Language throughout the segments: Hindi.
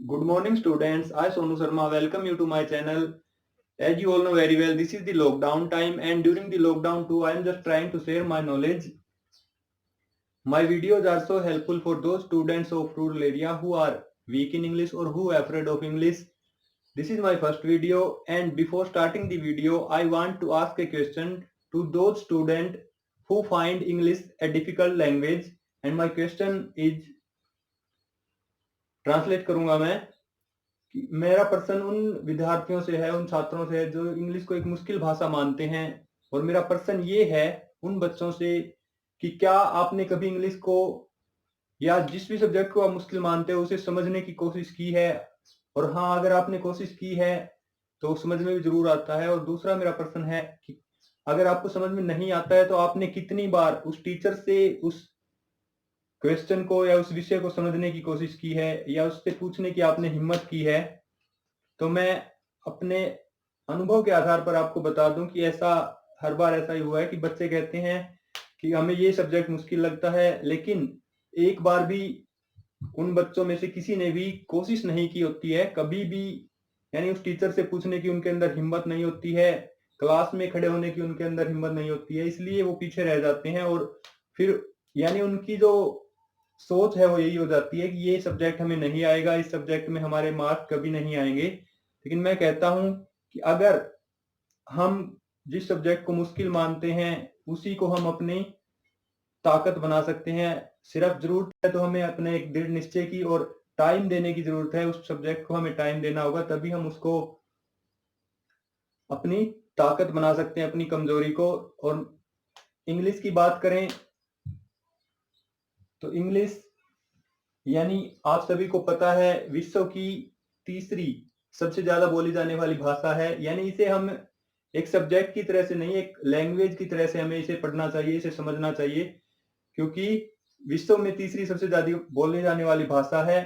Good morning, students. I, Sonu Sharma, welcome you to my channel. As you all know very well, this is the lockdown time, and during the lockdown too, I am just trying to share my knowledge. My videos are so helpful for those students of rural area who are weak in English or who are afraid of English. This is my first video, and before starting the video, I want to ask a question to those students who find English a difficult language. And my question is, translate करूंगा मैं कि मेरा प्रश्न उन विद्यार्थियों से है, उन छात्रों से है जो इंग्लिश को एक मुश्किल भाषा मानते हैं। और मेरा प्रश्न ये है उन बच्चों से कि क्या आपने कभी इंग्लिश को या जिस भी सब्जेक्ट को आप मुश्किल मानते हो उसे समझने की कोशिश की है? और हाँ, अगर आपने कोशिश की है तो समझ में भी जरूर आता है। और दूसरा मेरा प्रश्न है कि अगर आपको समझ में नहीं आता है तो आपने कितनी बार उस टीचर से उस क्वेश्चन को या उस विषय को समझने की कोशिश की है या उससे पूछने की आपने हिम्मत की है? तो मैं अपने अनुभव के आधार पर आपको बता दूं कि ऐसा हर बार ऐसा ही हुआ है कि बच्चे कहते हैं कि हमें ये सब्जेक्ट मुश्किल लगता है, लेकिन एक बार भी उन बच्चों में से किसी ने भी कोशिश नहीं की होती है कभी भी, यानी उस टीचर से पूछने की उनके अंदर हिम्मत नहीं होती है, क्लास में खड़े होने की उनके अंदर हिम्मत नहीं होती है, इसलिए वो पीछे रह जाते हैं। और फिर यानी उनकी जो सोच है वो यही हो जाती है कि ये सब्जेक्ट हमें नहीं आएगा, इस सब्जेक्ट में हमारे मार्क्स कभी नहीं आएंगे। लेकिन मैं कहता हूं कि अगर हम जिस सब्जेक्ट को मुश्किल मानते हैं उसी को हम अपनी ताकत बना सकते हैं। सिर्फ जरूरत है तो हमें अपने एक दृढ़ निश्चय की और टाइम देने की जरूरत है। उस सब्जेक्ट को हमें टाइम देना होगा, तभी हम उसको अपनी ताकत बना सकते हैं, अपनी कमजोरी को। और इंग्लिश की बात करें तो इंग्लिश यानी आप सभी को पता है विश्व की तीसरी सबसे ज्यादा बोली जाने वाली भाषा है। यानी इसे हम एक सब्जेक्ट की तरह से नहीं, एक लैंग्वेज की तरह से हमें इसे पढ़ना चाहिए, इसे समझना चाहिए, क्योंकि विश्व में तीसरी सबसे ज्यादा बोली जाने वाली भाषा है।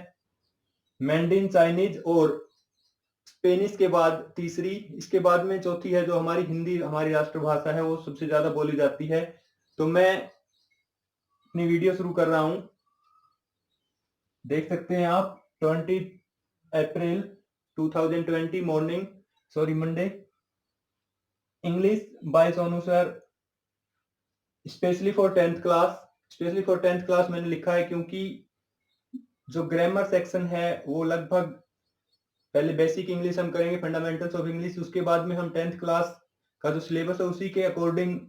मैंडरिन चाइनीज और स्पेनिश के बाद तीसरी, इसके बाद में चौथी है जो हमारी हिंदी, हमारी राष्ट्रभाषा है, वो सबसे ज्यादा बोली जाती है। तो मैं अपनी वीडियो शुरू कर रहा हूं। देख सकते हैं आप 20 अप्रैल 2020 morning, sorry Monday, English by Sonu sir, specially for 10th class. Specially for 10th class मैंने लिखा है क्योंकि जो ग्रामर सेक्शन है वो लगभग पहले बेसिक इंग्लिश हम करेंगे, फंडामेंटल्स ऑफ इंग्लिश, उसके बाद में हम 10th क्लास का जो सिलेबस है उसी के अकॉर्डिंग,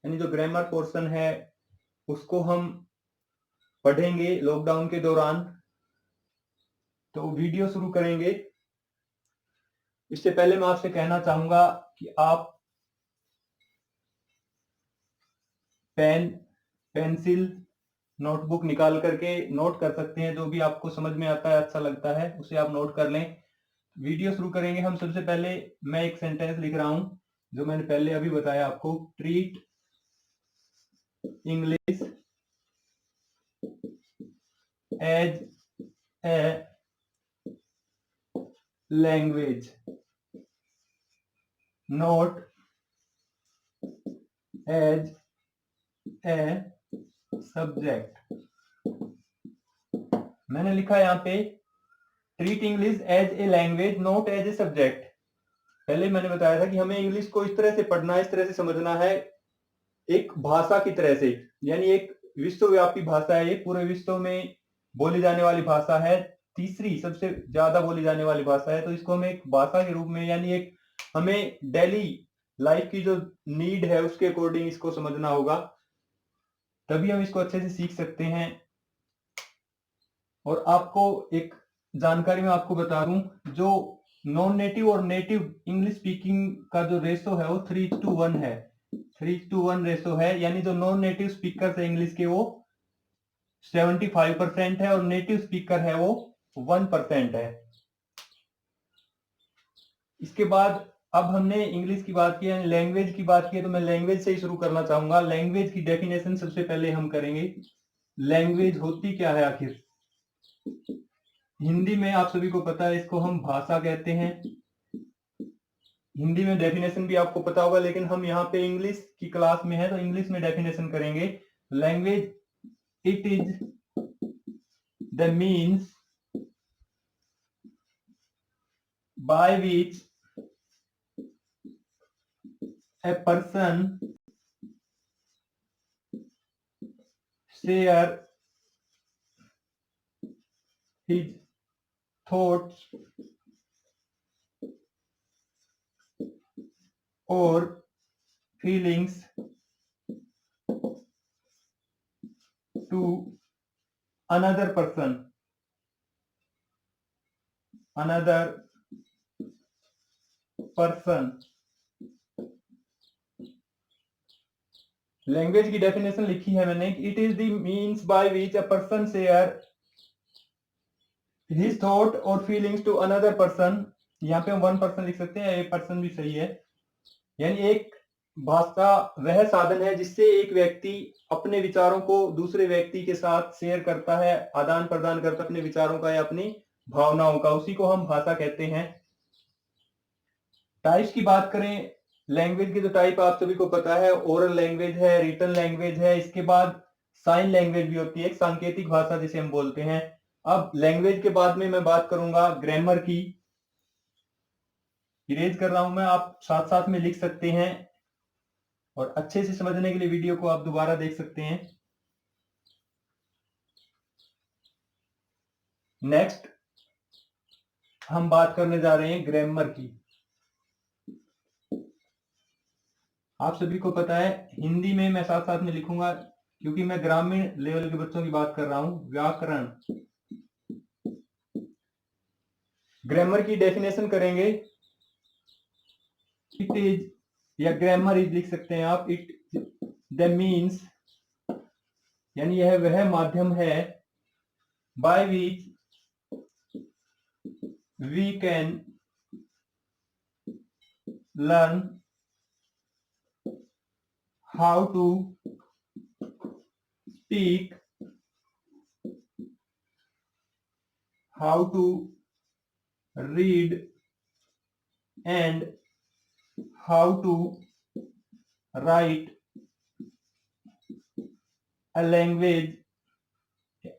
यानी जो ग्रामर पोर्शन है उसको हम पढ़ेंगे लॉकडाउन के दौरान। तो वीडियो शुरू करेंगे। इससे पहले मैं आपसे कहना चाहूंगा कि आप पेन, पेंसिल, नोटबुक निकाल करके नोट कर सकते हैं। जो भी आपको समझ में आता है, अच्छा लगता है, उसे आप नोट कर लें। वीडियो शुरू करेंगे हम। सबसे पहले मैं एक सेंटेंस लिख रहा हूं जो मैंने पहले अभी बताया आपको। Treat English as a language, not as a subject. मैंने लिखा यहाँ पे treat English as a language not as a subject. पहले मैंने बताया था कि हमें इंग्लिश को इस तरह से पढ़ना है, इस तरह से समझना है, एक भाषा की तरह से। यानी एक विश्वव्यापी भाषा है, ये पूरे विश्व में बोली जाने वाली भाषा है, तीसरी सबसे ज्यादा बोली जाने वाली भाषा है। तो इसको हमें एक भाषा के रूप में, यानी एक हमें डेली लाइफ की जो नीड है उसके अकॉर्डिंग इसको समझना होगा, तभी हम इसको अच्छे से सीख सकते हैं। और आपको एक जानकारी मैं आपको बता दूं, जो नॉन नेटिव और नेटिव इंग्लिश स्पीकिंग का जो रेशो है वो 3:1 है। 3:1 रेशो है। यानी जो नॉन नेटिव स्पीकर है इंग्लिश के वो 75% है और नेटिव स्पीकर है वो 1% है। इसके बाद अब हमने इंग्लिश की बात की, लैंग्वेज की बात की, तो मैं लैंग्वेज से ही शुरू करना चाहूंगा। लैंग्वेज की डेफिनेशन सबसे पहले हम करेंगे। लैंग्वेज होती क्या है आखिर? हिंदी में आप सभी को पता है इसको हम भाषा कहते हैं। हिंदी में डेफिनेशन भी आपको पता होगा, लेकिन हम यहाँ पे इंग्लिश की क्लास में है तो इंग्लिश में डेफिनेशन करेंगे। Language, it is the means by which a person share his thoughts or feelings to another person, another person. Language की डेफिनेशन लिखी है मैंने, it is the means by which a person share his thought और फीलिंग्स टू अनदर पर्सन। यहाँ पे हम वन पर्सन लिख सकते हैं, ए पर्सन भी सही है। यानी एक भाषा वह साधन है जिससे एक व्यक्ति अपने विचारों को दूसरे व्यक्ति के साथ शेयर करता है, आदान प्रदान करता है अपने विचारों का या अपनी भावनाओं का, उसी को हम भाषा कहते हैं। टाइप्स की बात करें, लैंग्वेज के जो टाइप आप सभी को पता है, ओरल लैंग्वेज है, रिटन लैंग्वेज है, इसके बाद साइन लैंग्वेज भी होती है, एक सांकेतिक भाषा जिसे हम बोलते हैं। अब लैंग्वेज के बाद में मैं बात करूंगा ग्रामर की। इरेज कर रहा हूं मैं, आप साथ साथ में लिख सकते हैं और अच्छे से समझने के लिए वीडियो को आप दोबारा देख सकते हैं। नेक्स्ट हम बात करने जा रहे हैं ग्रामर की। आप सभी को पता है हिंदी में मैं साथ साथ में लिखूंगा क्योंकि मैं ग्रामीण लेवल के बच्चों की बात कर रहा हूं। व्याकरण, ग्रामर की डेफिनेशन करेंगे, इट इज या ग्रामर इज लिख सकते हैं आप, इट द मीन्स यानी यह वह माध्यम है by which we can learn how to speak, how to read and how to write a language,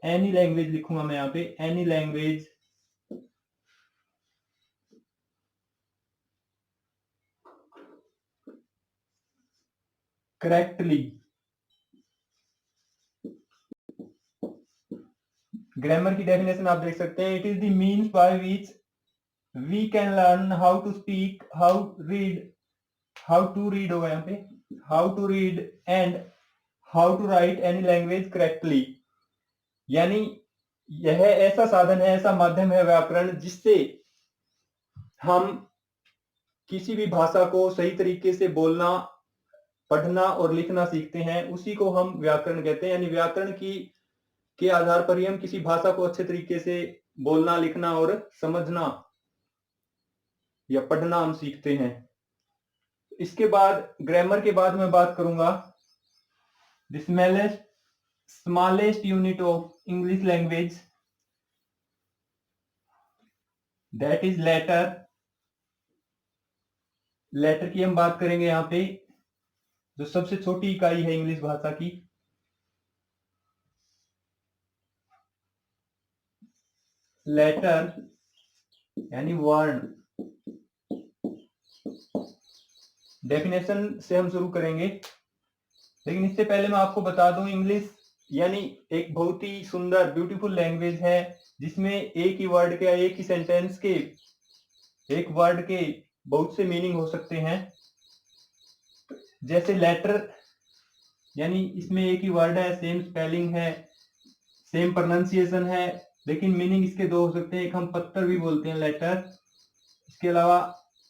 any language लिखूंगा मैं यहाँ पे, any language correctly। ग्रामर की डेफिनेशन आप देख सकते हैं, it is the means by which we can learn how to speak, how to read होगा यहाँ पे, how to read and how to write any language correctly. यानी यह ऐसा साधन है, ऐसा माध्यम है व्याकरण जिससे हम किसी भी भाषा को सही तरीके से बोलना, पढ़ना और लिखना सीखते हैं, उसी को हम व्याकरण कहते हैं। यानी व्याकरण की के आधार पर ही हम किसी भाषा को अच्छे तरीके से बोलना, लिखना और समझना या पढ़ना हम सीखते हैं। इसके बाद ग्रामर के बाद मैं बात करूंगा the smallest unit of English language, that is letter. Letter की हम बात करेंगे यहाँ पे, जो सबसे छोटी इकाई है इंग्लिश भाषा की। लेटर यानी वर्ण। डेफिनेशन से हम शुरू करेंगे, लेकिन इससे पहले मैं आपको बता दूं, इंग्लिश यानी एक बहुत ही सुंदर ब्यूटीफुल लैंग्वेज है जिसमें एक ही वर्ड के, एक ही सेंटेंस के, एक वर्ड के बहुत से मीनिंग हो सकते हैं। जैसे लेटर यानी इसमें एक ही वर्ड है, सेम स्पेलिंग है, सेम प्रोनाउंसिएशन है, लेकिन मीनिंग इसके दो हो सकते हैं। एक हम पत्थर भी बोलते हैं लेटर, इसके अलावा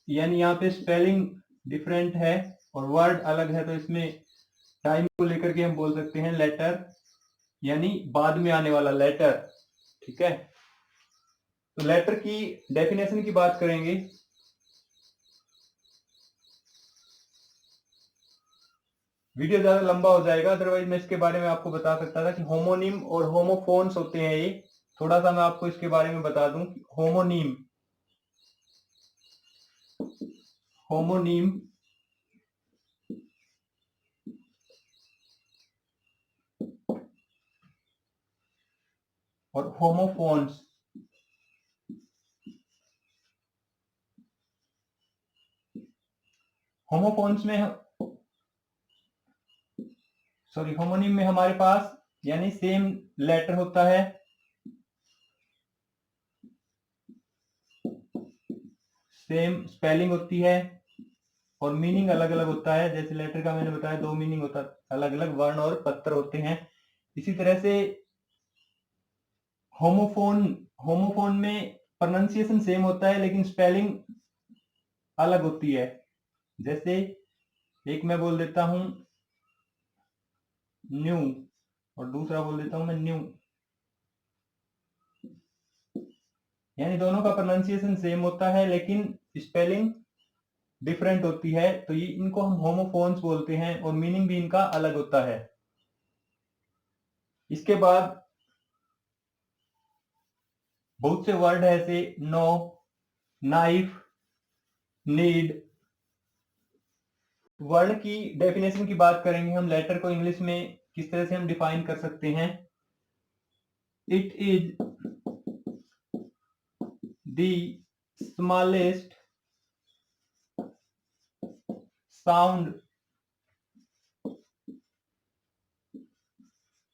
यानी यहाँ पे स्पेलिंग डिफरेंट है और वर्ड अलग है, तो इसमें टाइम को लेकर के हम बोल सकते हैं लेटर यानी बाद में आने वाला लेटर। ठीक है, तो लेटर की डेफिनेशन की बात करेंगे। वीडियो ज्यादा लंबा हो जाएगा, अदरवाइज मैं इसके बारे में आपको बता सकता था कि होमोनिम और होमोफोन्स होते हैं। ये थोड़ा सा मैं आपको इसके बारे में बता दूं। होमोनिम, होमोनिम और होमोफोन्स। होमोफोन्स में होमोनिम में हमारे पास यानी सेम लेटर होता है, सेम स्पेलिंग होती है और मीनिंग अलग अलग होता है। जैसे लेटर का मैंने बताया 2 मीनिंग होता है, अलग अलग वर्ण और पत्र होते हैं। इसी तरह से होमोफोन में प्रोनाउंसिएशन सेम होता है लेकिन स्पेलिंग अलग होती है। जैसे एक मैं बोल देता हूं न्यू और दूसरा बोल देता हूं मैं न्यू, यानी दोनों का प्रोनाउंसिएशन सेम होता है लेकिन स्पेलिंग डिफरेंट होती है। तो ये इनको हम होमोफोन्स बोलते हैं और मीनिंग भी इनका अलग होता है। इसके बाद बहुत से वर्ड है ऐसे नो, नाइफ, नीड। वर्ण की डेफिनेशन की बात करेंगे हम, लेटर को इंग्लिश में किस तरह से हम डिफाइन कर सकते हैं। It is the smallest sound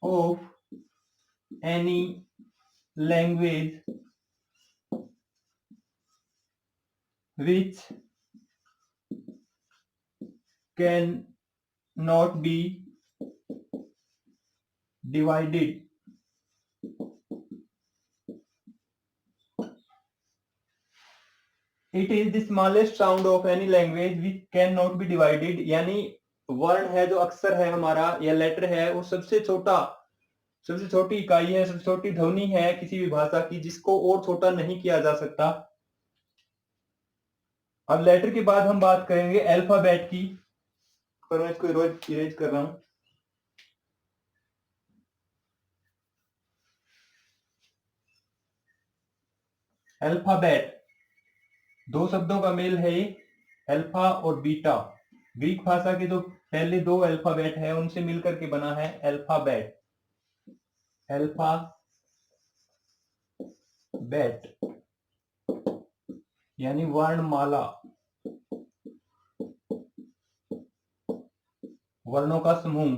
of any language which can not be divided. It is the smallest sound of any language which cannot be divided, यानी वर्ण है जो अक्षर है हमारा या लेटर है वो सबसे छोटी इकाई है, सबसे छोटी ध्वनि है किसी भी भाषा की जिसको और छोटा नहीं किया जा सकता। अब लेटर के बाद हम बात करेंगे अल्फाबेट की, पर मैं इसको इरेज कर रहा हूं। अल्फाबेट दो शब्दों का मेल है, अल्फा और बीटा। ग्रीक भाषा के जो पहले दो अल्फाबेट है उनसे मिलकर के बना है अल्फाबेट। अल्फाबेट यानी वर्णमाला, वर्णों का समूह।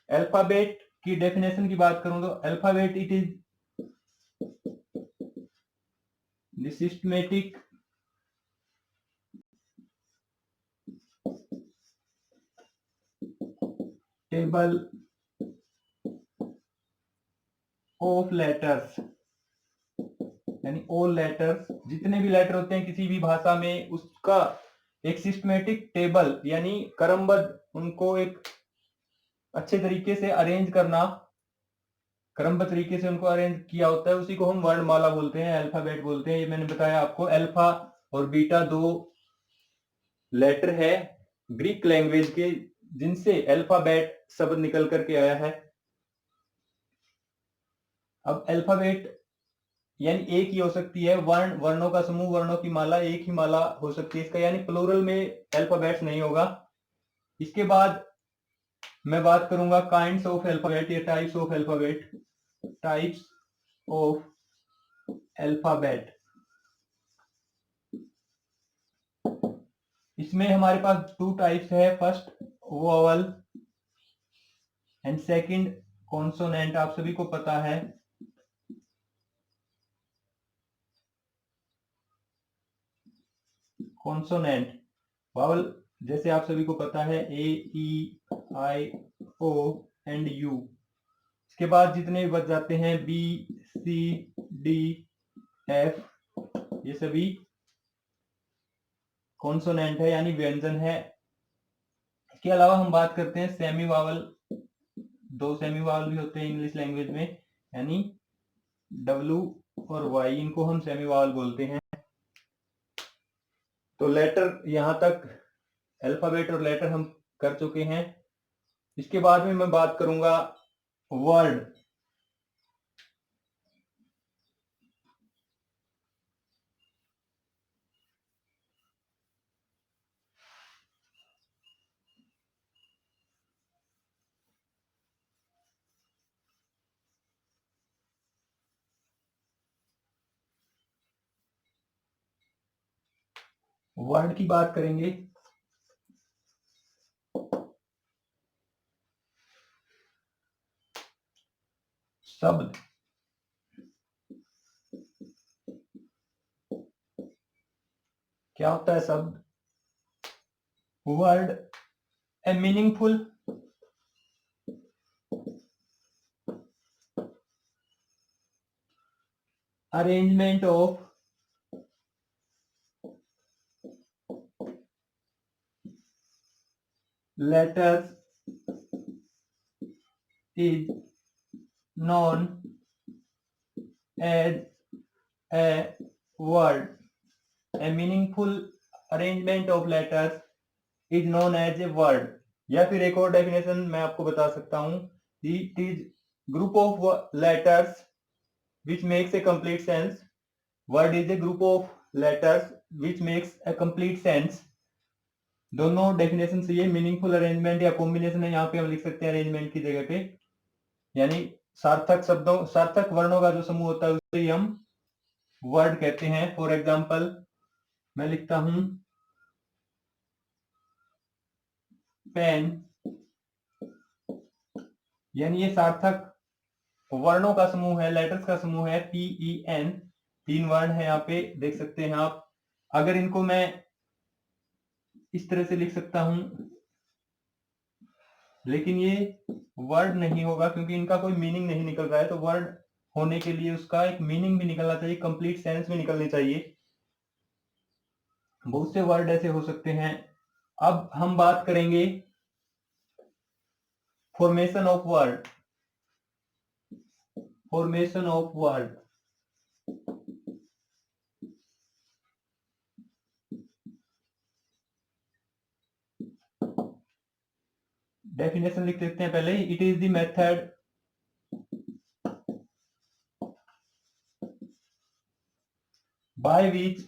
अल्फाबेट की डेफिनेशन की बात करूं तो alphabet it is the systematic table of letters, यानी ऑल लेटर्स, जितने भी लेटर होते हैं किसी भी भाषा में उसका एक सिस्टमेटिक टेबल यानी क्रमबद्ध, उनको एक अच्छे तरीके से अरेंज करना, क्रमबद्ध तरीके से उनको अरेंज किया होता है, उसी को हम वर्णमाला बोलते हैं, अल्फाबेट बोलते हैं। ये मैंने बताया आपको। अल्फा और बीटा दो लेटर है ग्रीक लैंग्वेज के जिनसे अल्फाबेट शब्द निकल करके आया है। अब अल्फाबेट यानी एक ही हो सकती है, वर्णों का समूह, वर्णों की माला एक ही माला हो सकती है इसका, यानी प्लूरल में अल्फाबेट्स नहीं होगा। इसके बाद मैं बात करूंगा काइंड्स ऑफ अल्फाबेट या types of alphabet. Types of alphabet, इसमें हमारे पास 2 टाइप्स है, first vowel and second consonant. आप सभी को पता है कॉन्सोनेंट, वावल जैसे आप सभी को पता है ए, ई, आई, ओ एंड यू। इसके बाद जितने भी बच जाते हैं बी, सी, डी, एफ, ये सभी कॉन्सोनेंट है यानी व्यंजन है। इसके अलावा हम बात करते हैं सेमी वावल। 2 सेमी वावल भी होते हैं इंग्लिश लैंग्वेज में, यानी डब्ल्यू और वाई, इनको हम सेमी वावल बोलते हैं। तो लेटर यहां तक अल्फाबेट और लेटर हम कर चुके हैं। इसके बाद में मैं बात करूंगा वर्ड। वर्ड की बात करेंगे शब्द, क्या होता है शब्द? Word, A meaningful arrangement of letters is known as a word. A meaningful arrangement of letters is known as a word. या फिर एक और डेफिनेशन मैं आपको बता सकता हूं, it is group of letters which makes a complete sense. Word is a group of letters which makes a complete sense. दोनों डेफिनेशन से ये मीनिंगफुल अरेंजमेंट या कॉम्बिनेशन है, यहाँ पे हम लिख सकते हैं अरेंजमेंट की जगह पे, यानी सार्थक शब्दों, सार्थक वर्णों का जो समूह होता है उसे ही हम वर्ड कहते हैं. फॉर एग्जाम्पल मैं लिखता हूं पेन, यानी ये सार्थक वर्णों का समूह है, लेटर्स का समूह है, PEN. 3 वर्ण है यहाँ पे, देख सकते हैं आप. अगर इनको मैं इस तरह से लिख सकता हूं, लेकिन ये वर्ड नहीं होगा क्योंकि इनका कोई मीनिंग नहीं निकल रहा है. तो वर्ड होने के लिए उसका एक मीनिंग भी निकलना चाहिए, कंप्लीट सेंस भी निकलनी चाहिए. बहुत से वर्ड ऐसे हो सकते हैं. अब हम बात करेंगे formation of word. Formation of word, definition लिख देते हैं पहले. It is the method by which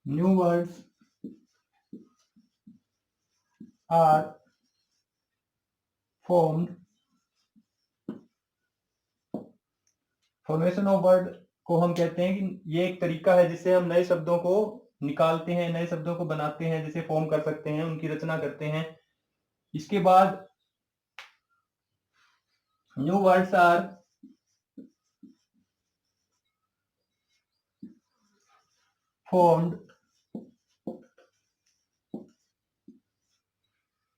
new words are formed. Formation of word को हम कहते हैं कि ये एक तरीका है जिससे हम नए शब्दों को निकालते हैं, नए शब्दों को बनाते हैं, जिसे फॉर्म कर सकते हैं, उनकी रचना करते हैं. इसके बाद new words are formed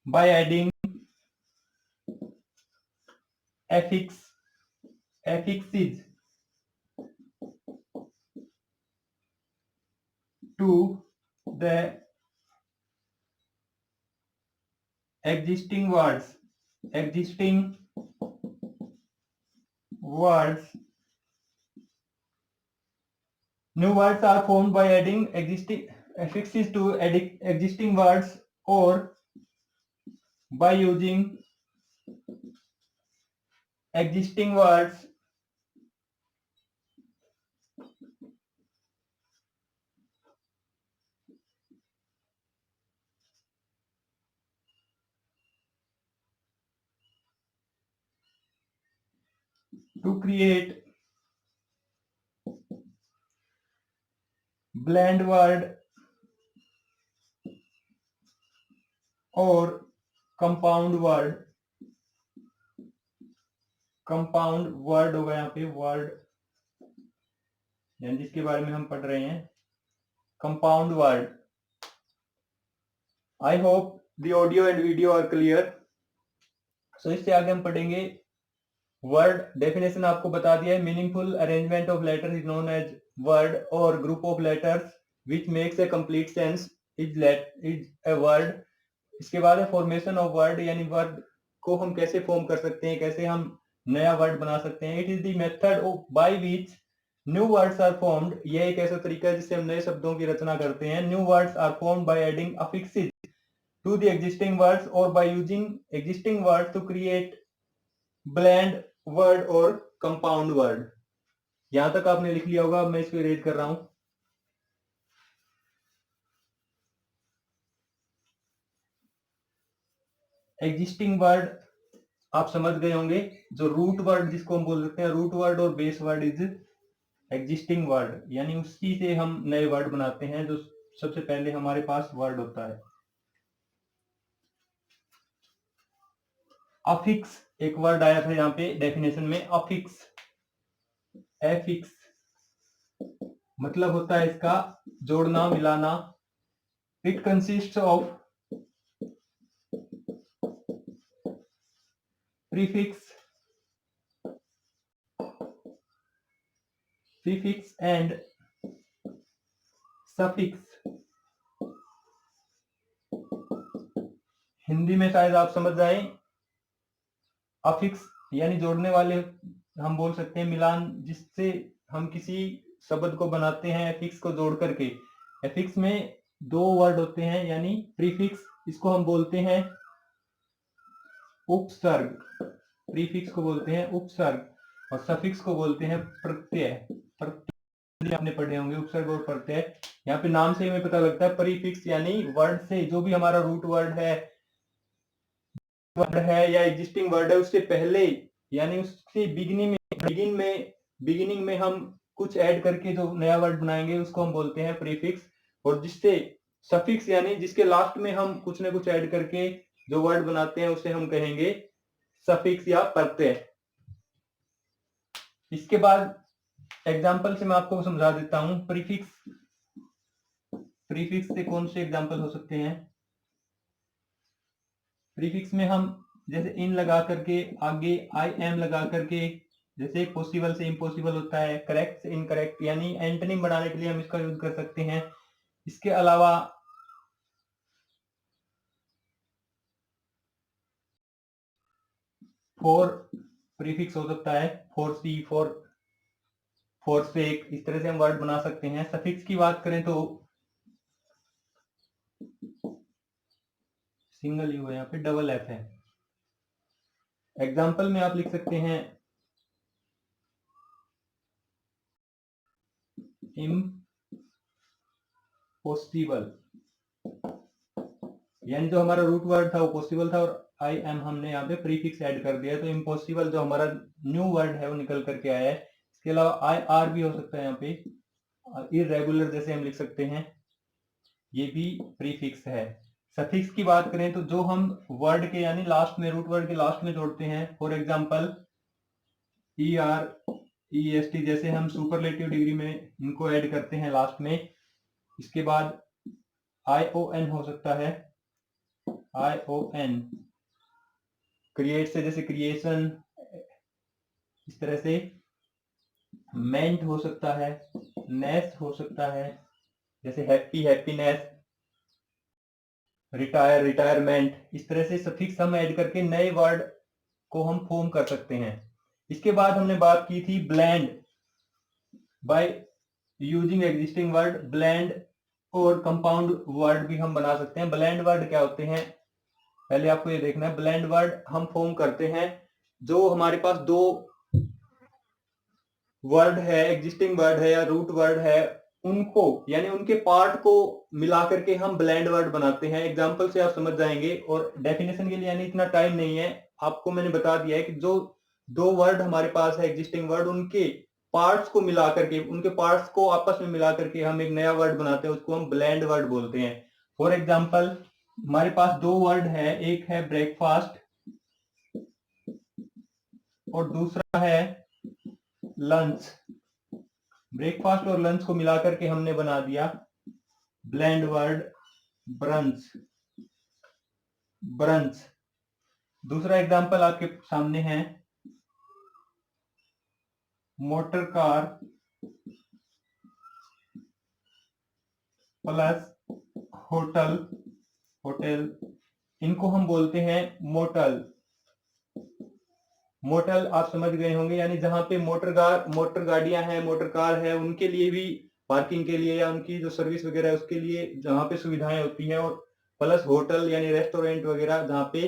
by adding affixes to the existing words. New words are formed by adding existing affixes to existing words or by using existing words to create blend word और कंपाउंड वर्ड. कंपाउंड वर्ड होगा यहाँ पे, वर्ड यानी जिसके बारे में हम पढ़ रहे हैं, compound word. I hope the audio and video are clear. So इससे आगे हम पढ़ेंगे वर्ड. डेफिनेशन आपको बता दिया है. Meaningful arrangement of letter is known as word और group of letters which makes a complete sense is a word. इसके बाद है फॉर्मेशन ऑफ वर्ड, यानी वर्ड को हम कैसे फॉर्म कर सकते हैं, कैसे हम नया वर्ड बना सकते हैं. It is the method of by which new words are formed. यह एक ऐसा तरीका है जिससे हम नए शब्दों की रचना करते हैं. New words are formed by adding affixes to the existing words और by using existing words to create blend word और कंपाउंड वर्ड. यहां तक आपने लिख लिया होगा. मैं इसको इरेज कर रहा हूं. एग्जिस्टिंग वर्ड आप समझ गए होंगे. जो रूट वर्ड जिसको हम बोल सकते हैं, रूट वर्ड और base word is existing word, यानी उसी से हम नए वर्ड बनाते हैं जो सबसे पहले हमारे पास वर्ड होता है. अफिक्स एक वर्ड आया था यहाँ पे डेफिनेशन में, अफिक्स, एफिक्स मतलब होता है इसका जोड़ना, मिलाना। It consist of prefix, prefix and suffix. Hindi में शायद आप समझ जाए, अफिक्स यानी जोड़ने वाले हम बोल सकते हैं, मिलान जिससे हम किसी शब्द को बनाते हैं एफिक्स को जोड़ करके। एफिक्स में दो वर्ड होते हैं, यानी प्रीफिक्स, इसको हम बोलते हैं उपसर्ग, प्रीफिक्स को बोलते हैं उपसर्ग, और सफिक्स को बोलते हैं प्रत्यय। प्रत्यय आपने पढ़े होंगे, उपसर्ग और प्रत्यय। यहाँ पे नाम से ही हमें पता लगता है, प्रीफिक्स यानी वर्ड से जो भी हमारा रूट वर्ड है या एग्जिस्टिंग वर्ड है उससे पहले, यानी उससे बिगिनिंग में हम कुछ ऐड करके जो नया वर्ड बनाएंगे उसको हम बोलते हैं प्रीफिक्स। और जिससे सफिक्स यानी जिसके लास्ट में हम कुछ ना कुछ ऐड करके जो वर्ड बनाते हैं उसे हम कहेंगे सफिक्स या प्रत्यय। इसके बाद एग्जाम्पल से मैं आपको समझा देता हूं। प्रीफिक्स से कौन से एग्जाम्पल हो सकते हैं। प्रीफिक्स में हम जैसे इन लगा करके, आगे आई एम लगा करके, जैसे पॉसिबल से इम्पॉसिबल होता है, करेक्ट से इनकरेक्ट, यानी एंटोनिम बढ़ाने के लिए हम इसका यूज कर सकते हैं। इसके अलावा फॉर प्रीफिक्स हो सकता है, फॉर सी, फॉर सेक, इस तरह से हम वर्ड बना सकते हैं। सफिक्स की बात करें तो सिंगल यू है, यहाँ पे डबल एफ है। एग्जाम्पल में आप लिख सकते हैं इम्पॉसिबल, यानी जो हमारा रूट वर्ड था वो पॉसिबल था, और आई एम हमने यहाँ पे प्रीफिक्स ऐड कर दिया, तो इम्पॉसिबल जो हमारा न्यू वर्ड है वो निकल करके आया है। इसके अलावा आई आर भी हो सकता है यहाँ पे, इरेगुलर जैसे हम लिख सकते हैं, ये भी प्रीफिक्स है। सफिक्स की बात करें तो जो हम वर्ड के यानी लास्ट में, रूट वर्ड के लास्ट में जोड़ते हैं, for example E R, E S T, जैसे हम सुपरलेटिव डिग्री में इनको ऐड करते हैं लास्ट में। इसके बाद आई ओ एन हो सकता है, आई ओ एन, क्रिएट से जैसे क्रिएशन, इस तरह से। मेंट हो सकता है, नेस हो सकता है, जैसे हैप्पी, हैप्पीनेस, रिटायर, रिटायरमेंट। इस तरह से सफिक्स हम ऐड करके नए वर्ड को हम फॉर्म कर सकते हैं। इसके बाद हमने बात की थी blend, bye using existing word, blend और कंपाउंड वर्ड भी हम बना सकते हैं। ब्लेंड वर्ड क्या होते हैं, पहले आपको ये देखना है। ब्लेंड वर्ड हम फॉर्म करते हैं जो हमारे पास दो वर्ड है, एग्जिस्टिंग वर्ड है या रूट वर्ड है, उनको यानी उनके पार्ट को मिला करके हम ब्लेंड वर्ड बनाते हैं। एग्जांपल से आप समझ जाएंगे, और डेफिनेशन के लिए यानी इतना टाइम नहीं है, आपको मैंने बता दिया है कि जो दो वर्ड हमारे पास है एग्जिस्टिंग वर्ड, उनके पार्ट्स को मिला करके, उनके पार्ट्स को आपस में मिला करके हम एक नया वर्ड बनाते हैं, उसको हम ब्लेंड वर्ड बोलते हैं। फॉर एग्जाम्पल हमारे पास दो वर्ड है, एक है ब्रेकफास्ट और दूसरा है लंच। ब्रेकफास्ट और लंच को मिलाकर के हमने बना दिया ब्लेंड वर्ड ब्रंच, ब्रंच। दूसरा एग्जांपल आपके सामने है motor car plus hotel, hotel, इनको हम बोलते हैं मोटल। मोटल आप समझ गए होंगे, यानी जहां पे मोटर गाड़ियां हैं, मोटर कार है, उनके लिए भी पार्किंग के लिए या उनकी जो सर्विस वगैरह है उसके लिए जहां पे सुविधाएं होती है, और प्लस होटल यानी रेस्टोरेंट वगैरह जहां पे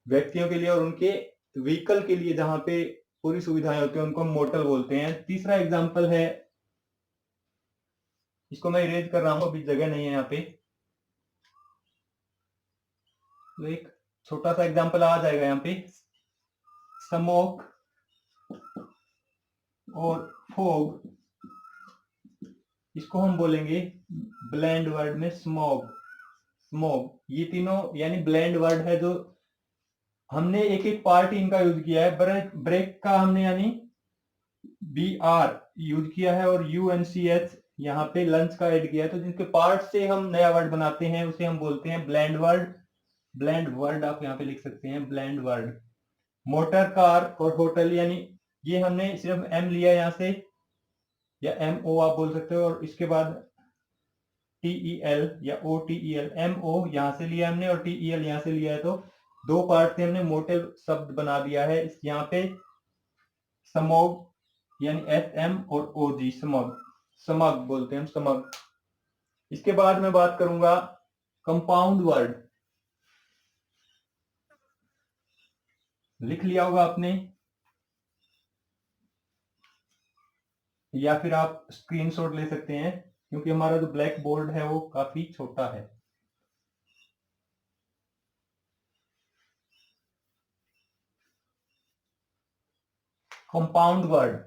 व्यक्तियों के लिए और उनके व्हीकल के लिए जहां पे पूरी सुविधाएं होती है, उनको हम मोटल बोलते हैं। तीसरा एग्जांपल है, इसको मैं इरेज कर रहा हूं, अभी जगह नहीं है यहाँ पे, तो एक छोटा सा एग्जांपल आ जाएगा यहाँ पे, स्मोक और फोग, इसको हम बोलेंगे ब्लेंड वर्ड में स्मोग, स्मोग। ये तीनों यानी ब्लेंड वर्ड है जो हमने एक एक पार्ट इनका यूज किया है। ब्रेक का हमने यानी BR यूज किया है और UNCH यहाँ पे लंच का ऐड किया है। तो जिनके पार्ट से हम नया वर्ड बनाते हैं उसे हम बोलते हैं ब्लेंड वर्ड। ब्लेंड वर्ड आप यहाँ पे लिख सकते हैं, ब्लेंड वर्ड। मोटर, कार और होटल, यानी ये हमने सिर्फ M लिया यहाँ से, या MO आप बोल सकते हो, और इसके बाद TEL या OTEL। MO यहाँ से लिया हमने और TEL यहाँ से लिया है, तो दो पार्ट से हमने मोटे शब्द बना दिया है। इस यहाँ पे समोग यानी SM और OG, समग, समग बोलते हैं हम, समग। इसके बाद मैं बात करूंगा कंपाउंड वर्ड। लिख लिया होगा आपने, या फिर आप स्क्रीनशॉट ले सकते हैं क्योंकि हमारा जो ब्लैक बोर्ड है वो काफी छोटा है। कंपाउंड वर्ड,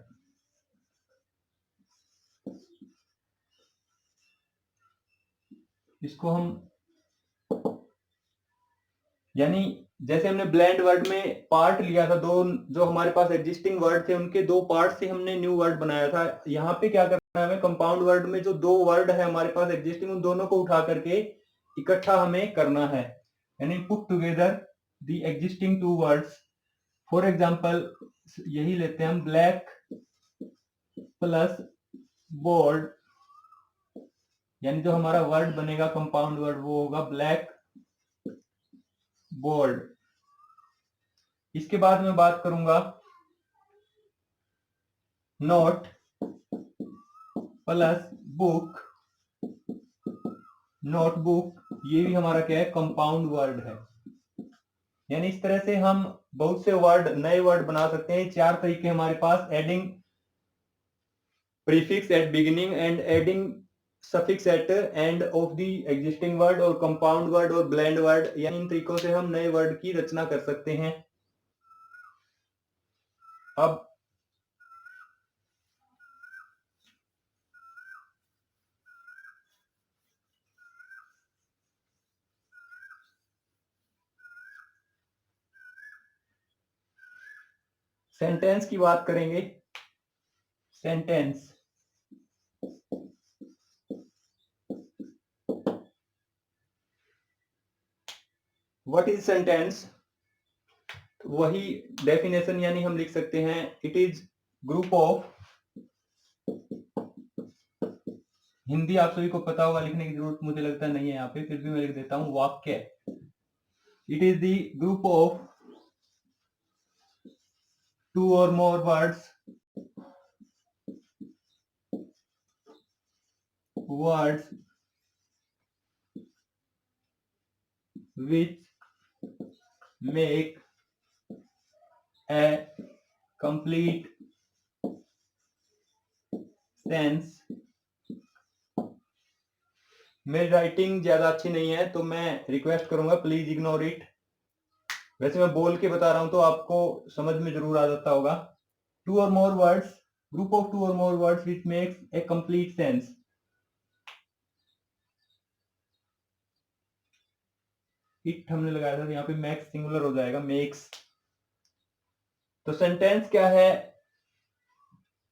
इसको हम यानी जैसे हमने ब्लेंड वर्ड में पार्ट लिया था, दो जो हमारे पास एग्जिस्टिंग वर्ड थे उनके दो पार्ट से हमने न्यू वर्ड बनाया था। यहाँ पे क्या करना है हमें, कंपाउंड वर्ड में जो दो वर्ड है हमारे पास एग्जिस्टिंग, उन दोनों को उठा करके इकट्ठा हमें करना है, यानी put together the existing two words. For example यही लेते हैं हम, ब्लैक प्लस बोर्ड, यानी जो हमारा वर्ड बनेगा कंपाउंड वर्ड वो होगा ब्लैक बोर्ड। इसके बाद मैं बात करूंगा नोट प्लस बुक, नोटबुक, ये भी हमारा क्या है, कंपाउंड वर्ड है। यानी इस तरह से हम बहुत से वर्ड, नए वर्ड बना सकते हैं। चार तरीके हमारे पास, adding prefix at beginning and adding suffix at end of the existing word, और कंपाउंड वर्ड और ब्लेंड वर्ड। यानी इन तरीकों से हम नए वर्ड की रचना कर सकते हैं। अब सेंटेंस की बात करेंगे। Sentence, what is sentence? वही डेफिनेशन यानी हम लिख सकते हैं, it is group of, Hindi आप सभी को पता होगा, लिखने की जरूरत मुझे लगता नहीं है यहाँ पे, फिर भी मैं लिख देता हूं, वाक्य। It is the group of two और more words which make a complete sense। मेरी राइटिंग ज्यादा अच्छी नहीं है तो मैं रिक्वेस्ट करूंगा, प्लीज इग्नोर इट। वैसे मैं बोल के बता रहा हूं तो आपको समझ में जरूर आ जाता होगा। टू और more words, group of two और more words which makes a complete sense. It हमने लगाया था तो यहाँ पे मैक्स सिंगुलर हो जाएगा, मेक्स। तो सेंटेंस क्या है,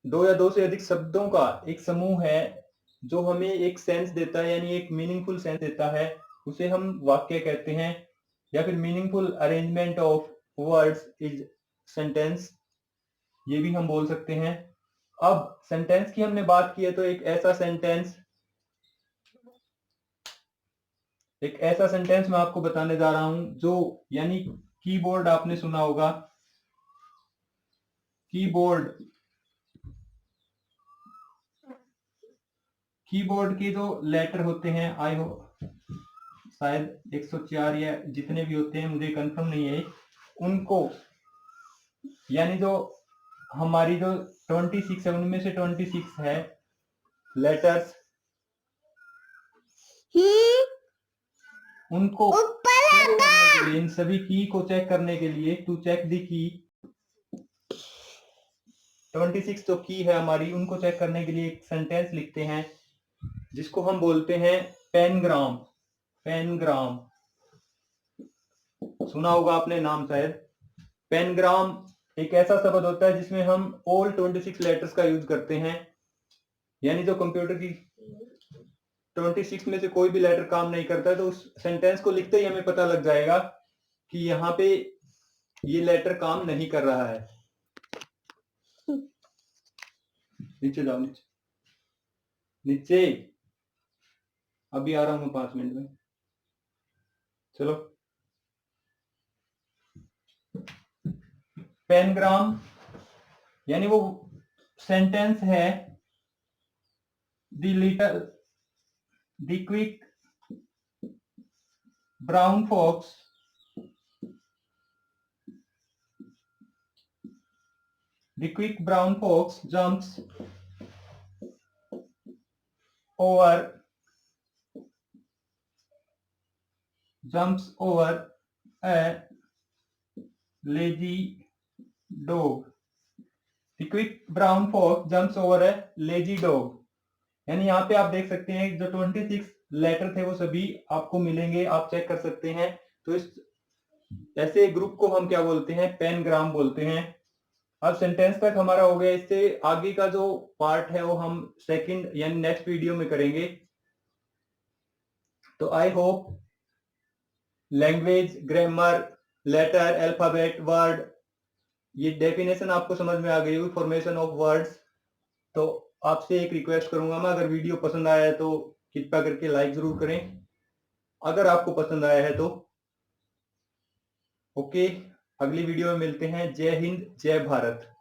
दो या दो से अधिक शब्दों का एक समूह है जो हमें एक सेंस देता है, यानी एक मीनिंगफुल सेंस देता है, उसे हम वाक्य कहते हैं। या फिर meaningful arrangement of words is sentence, ये भी हम बोल सकते हैं। अब सेंटेंस की हमने बात की है तो एक ऐसा सेंटेंस मैं आपको बताने जा रहा हूं जो, यानी कीबोर्ड आपने सुना होगा, कीबोर्ड के जो लेटर होते हैं, आई हो शायद 104 या जितने भी होते हैं, मुझे कंफर्म नहीं है, उनको, यानी जो हमारी जो 26 है उनमें से 26 है लेटर्स, उनको इन सभी की को चेक करने के लिए, टू चेक दी की, 26 जो की है हमारी, उनको चेक करने के लिए एक सेंटेंस लिखते हैं जिसको हम बोलते हैं पेनग्राम। पेनग्राम सुना होगा आपने नाम शायद। पेनग्राम एक ऐसा शब्द होता है जिसमें हम ऑल 26 लेटर्स का यूज करते हैं, यानी जो कंप्यूटर की 26 में से कोई भी लेटर काम नहीं करता है तो उस सेंटेंस को लिखते ही हमें पता लग जाएगा कि यहाँ पे ये लेटर काम नहीं कर रहा है। नीचे जाओ, नीचे नीचे, अभी आ रहा हूं मैं 5 मिनट में। चलो, पेनग्राम यानी वो सेंटेंस है the quick brown fox jumps over a lazy dog. The quick brown fox jumps over a lazy dog. यानी यहाँ पे आप देख सकते हैं जो 26 लेटर थे वो सभी आपको मिलेंगे, आप चेक कर सकते हैं। तो इस ऐसे ग्रुप को हम क्या बोलते हैं? पेनग्राम बोलते हैं। अब सेंटेंस तक हमारा हो गया, इससे आगे का जो पार्ट है वो हम सेकंड यानी नेक्स्ट वीडियो में करेंगे। तो I hope language, grammar, letter, alphabet, word, ये डेफिनेशन आपको समझ में आ गई होगी, फॉर्मेशन ऑफ वर्ड्स। तो आपसे एक रिक्वेस्ट करूंगा मैं, अगर वीडियो पसंद आया है तो कृपया करके लाइक जरूर करें, अगर आपको पसंद आया है तो। ओके, अगली वीडियो में मिलते हैं। जय हिंद, जय भारत।